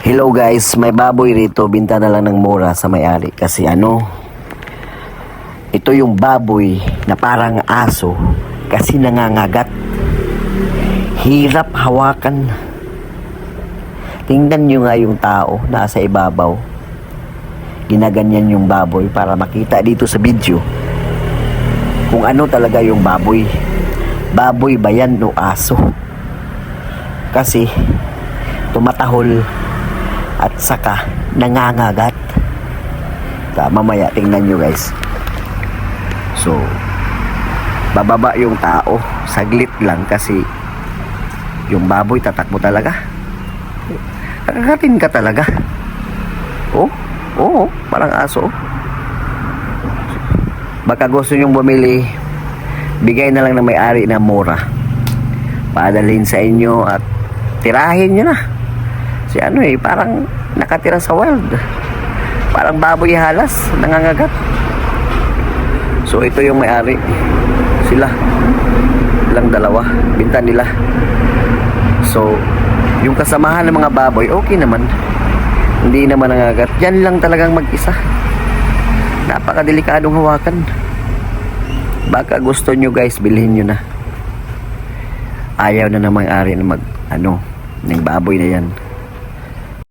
Hello guys, may baboy rito, binta na lang ng mura sa may-ari kasi ito yung baboy na parang aso kasi nangangagat. Hirap hawakan. Tingnan nyo nga yung tao nasa ibabaw. Ginaganyan yung baboy para makita dito sa video kung ano talaga yung baboy. Baboy ba yan o aso? Kasi tumatahol at saka nangangagat. Mamaya tingnan nyo guys. So bababa yung tao saglit lang kasi yung baboy tatakbo talaga. Kakakatin ka talaga. Oo, parang aso. Baka gusto nyong bumili, bigay na lang ng may-ari na mura, padalhin sa inyo at tirahin nyo na. Si parang nakatira sa wild, parang baboy halas, nangangagat. So ito yung may-ari, sila lang dalawa, binta nila. So yung kasamahan ng mga baboy okay naman, hindi naman nangangagat. Yan lang talagang mag-isa, napakadelikadong hawakan. Baka gusto nyo guys, bilhin nyo na. Ayaw na ng may-ari na ng baboy na yan.